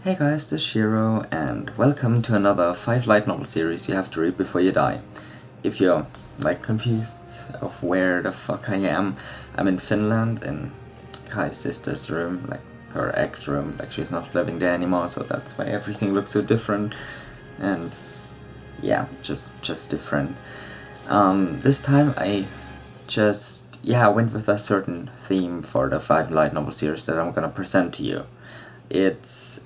Hey guys, this is Shiro, and welcome to another 5 light novel series you have to read before you die. If you're, confused of where the fuck I am, I'm in Finland, in Kai's sister's room, her ex room, she's not living there anymore, so that's why everything looks so different, and yeah, just different. This time I went with a certain theme for the 5 light novel series that I'm gonna present to you. It's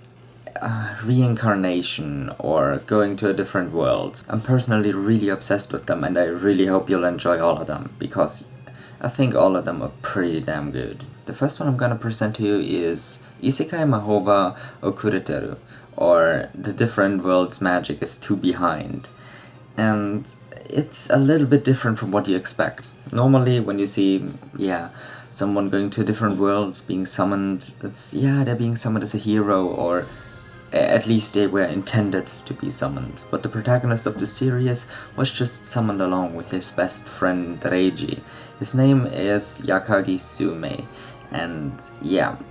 reincarnation or going to a different world. I'm personally really obsessed with them, and I really hope you'll enjoy all of them, because I think all of them are pretty damn good. The first one I'm gonna present to you is Isekai Mahouba Okureteru, or The Different World's Magic is Two Behind. And it's a little bit different from what you expect. Normally when you see, someone going to different worlds, being summoned, they're being summoned as a hero, or at least they were intended to be summoned. But the protagonist of the series was just summoned along with his best friend Reiji. His name is Yakagi Sume, and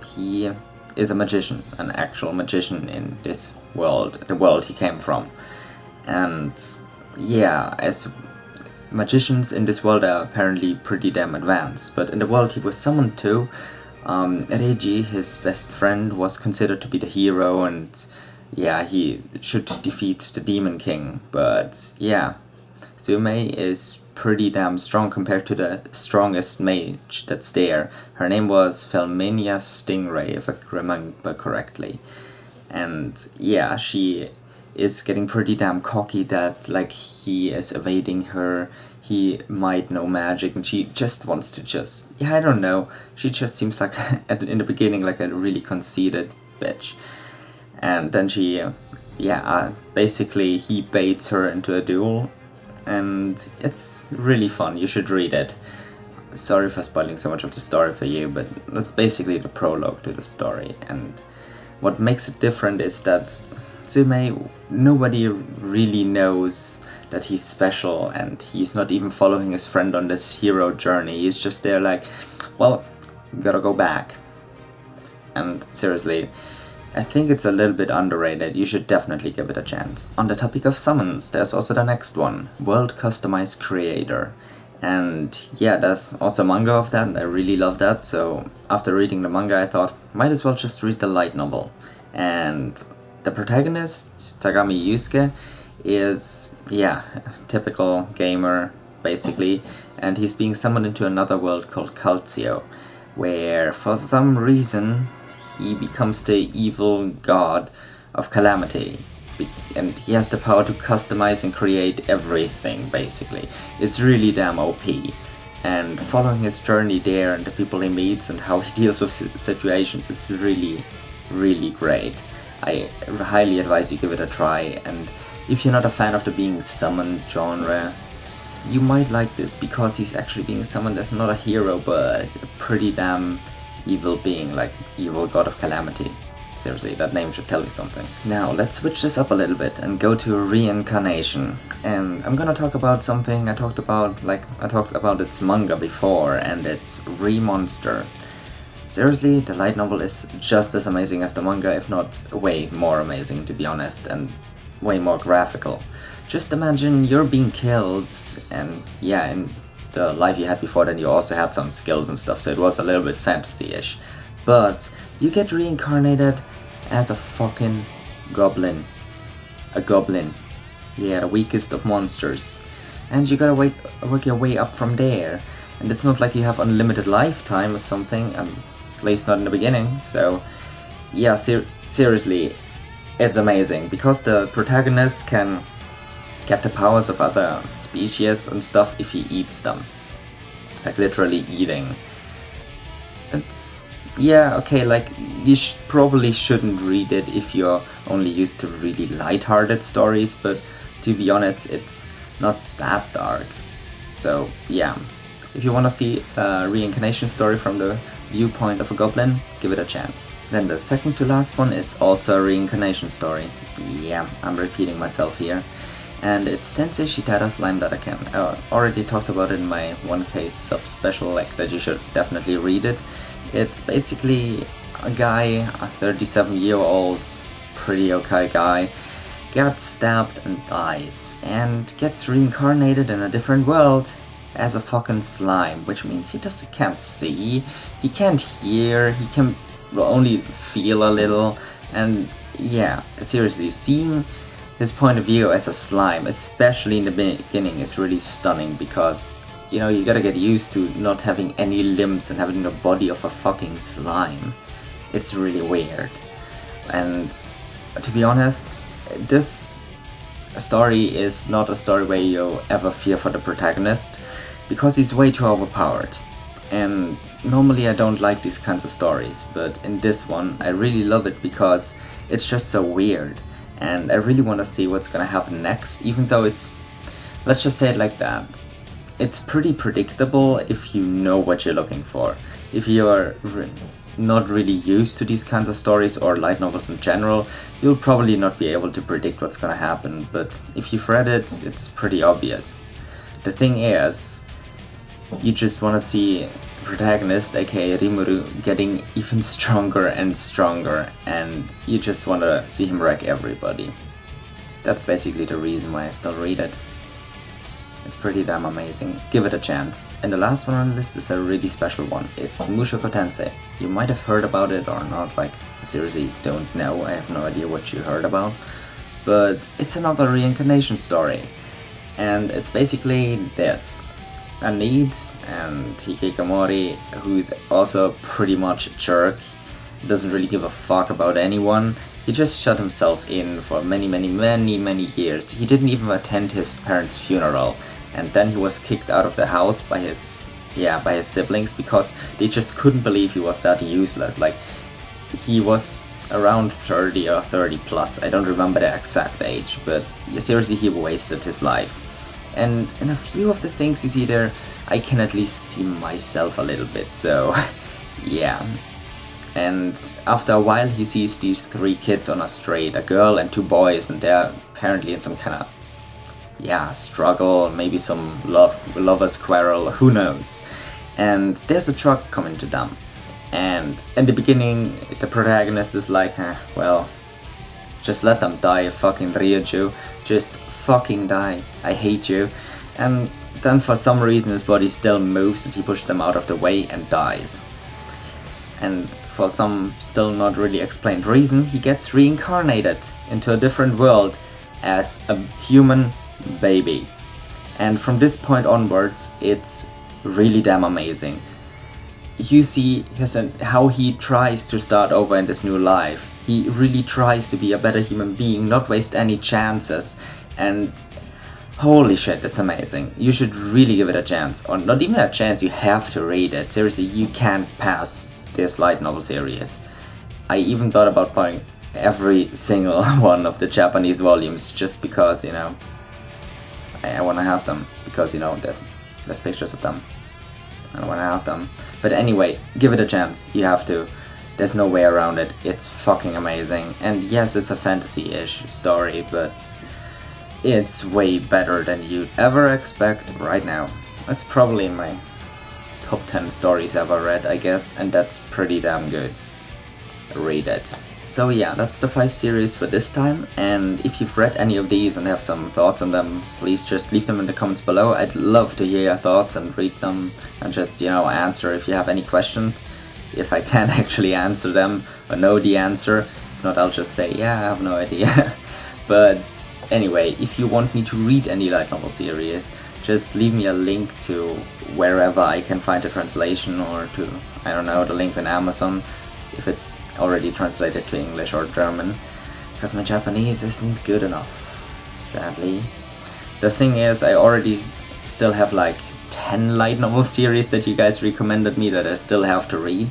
he is a magician, an actual magician in this world, the world he came from. And as magicians in this world are apparently pretty damn advanced, but in the world he was summoned to, Reiji, his best friend, was considered to be the hero, and he should defeat the Demon King, but Sume is pretty damn strong compared to the strongest mage that's there. Her name was Felmenia Stingray, if I remember correctly, and she is getting pretty damn cocky that he is evading her. He might know magic, and she just wants to I don't know, she just seems like in the beginning like a really conceited bitch. And then she basically he baits her into a duel, and it's really fun. You should read it. Sorry for spoiling so much of the story for you, but that's basically the prologue to the story. And what makes it different is that Sume, nobody really knows that he's special, and he's not even following his friend on this hero journey. He's just there gotta go back. And seriously, I think it's a little bit underrated. You should definitely give it a chance. On the topic of summons, there's also the next one, World Customized Creator. And there's also manga of that, and I really love that, so after reading the manga I thought, might as well just read the light novel. And the protagonist, Tagami Yusuke, is, typical gamer, basically, and he's being summoned into another world called Calcio, where for some reason he becomes the evil god of calamity, and he has the power to customize and create everything, basically. It's really damn OP, and following his journey there and the people he meets and how he deals with situations is really, really great. I highly advise you give it a try, and if you're not a fan of the being summoned genre, you might like this, because he's actually being summoned as not a hero but a pretty damn evil being, evil god of calamity. Seriously, that name should tell you something. Now, let's switch this up a little bit and go to reincarnation. And I'm gonna talk about something I talked about its manga before, and it's Remonster. Seriously, the light novel is just as amazing as the manga, if not way more amazing, to be honest, and way more graphical. Just imagine you're being killed, and in the life you had before then you also had some skills and stuff, so it was a little bit fantasy-ish. But you get reincarnated as a fucking goblin. A goblin. The weakest of monsters. And you gotta work your way up from there. And it's not like you have unlimited lifetime or something, at least not in the beginning, so seriously, it's amazing, because the protagonist can get the powers of other species and stuff if he eats them. Literally eating. It's, you probably shouldn't read it if you're only used to really light-hearted stories, but to be honest, it's not that dark. So if you want to see a reincarnation story from the viewpoint of a goblin, give it a chance. Then the second to last one is also a reincarnation story. I'm repeating myself here. And it's Tensei Shitara's Slime Dataken. I already talked about it in my 1K sub special, that you should definitely read it. It's basically a guy, a 37-year-old pretty okay guy, gets stabbed and dies, and gets reincarnated in a different world as a fucking slime, which means he can't see, he can't hear, he can only feel a little, and yeah, seriously, seeing his point of view as a slime, especially in the beginning, is really stunning because, you know, you gotta get used to not having any limbs and having the body of a fucking slime. It's really weird. And to be honest, this story is not a story where you ever fear for the protagonist, because he's way too overpowered. And normally I don't like these kinds of stories, but in this one I really love it because it's just so weird, and I really want to see what's gonna happen next, even though it's, let's just say it like that, it's pretty predictable if you know what you're looking for. If you're not really used to these kinds of stories or light novels in general, you'll probably not be able to predict what's gonna happen, but if you've read it, it's pretty obvious. The thing is, you just want to see the protagonist, aka Rimuru, getting even stronger and stronger, and you just want to see him wreck everybody. That's basically the reason why I still read it. It's pretty damn amazing. Give it a chance. And the last one on the list is a really special one. It's Mushoku Tensei. You might have heard about it or not, like, I seriously don't know, I have no idea what you heard about. But it's another reincarnation story. And it's basically this. A need, and Hikikomori, who's also pretty much a jerk, doesn't really give a fuck about anyone. He just shut himself in for many years. He didn't even attend his parents' funeral, and then he was kicked out of the house by his siblings because they just couldn't believe he was that useless. Like, he was around 30 or 30 plus, I don't remember the exact age, but seriously, he wasted his life. And in a few of the things you see there, I can at least see myself a little bit, so yeah. And after a while he sees these 3 kids on a street, a girl and 2 boys, and they're apparently in some kind of, struggle, maybe some lover's quarrel, who knows. And there's a truck coming to them. And in the beginning, the protagonist is like, well, just let them die, fucking Ryuju. Just fucking die. I hate you. And then for some reason his body still moves and he pushes them out of the way and dies. And for some still not really explained reason, he gets reincarnated into a different world as a human baby. And from this point onwards, it's really damn amazing. You see how he tries to start over in this new life. He really tries to be a better human being, not waste any chances, and holy shit, that's amazing. You should really give it a chance, or not even a chance, you have to read it. Seriously, you can't pass this light novel series. I even thought about buying every single one of the Japanese volumes just because, you know, I want to have them, because, you know, there's pictures of them. I want to have them. But anyway, give it a chance. You have to. There's no way around it. It's fucking amazing. And yes, it's a fantasy-ish story, but it's way better than you'd ever expect right now. It's probably in my top 10 stories ever read, I guess, and that's pretty damn good. Read it. So yeah, that's the 5 series for this time, and if you've read any of these and have some thoughts on them, please just leave them in the comments below. I'd love to hear your thoughts and read them and just, you know, answer if you have any questions. If I can actually answer them or know the answer. If not, I'll just say, yeah, I have no idea. But anyway, if you want me to read any light novel series, just leave me a link to wherever I can find a translation, or to, I don't know, the link on Amazon, if it's already translated to English or German, because my Japanese isn't good enough, sadly. The thing is, I already still have like 10 light novel series that you guys recommended me that I still have to read,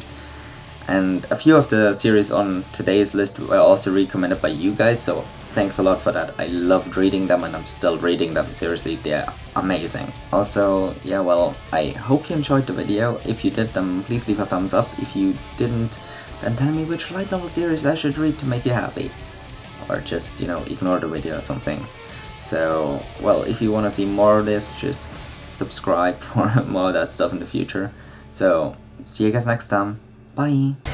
and a few of the series on today's list were also recommended by you guys, so thanks a lot for that. I loved reading them and I'm still reading them, seriously, they're amazing. Also, yeah, well, I hope you enjoyed the video. If you did, then please leave a thumbs up. If you didn't, then tell me which light novel series I should read to make you happy. Or just, you know, ignore the video or something. So, well, if you want to see more of this, just subscribe for more of that stuff in the future. So, see you guys next time. Bye!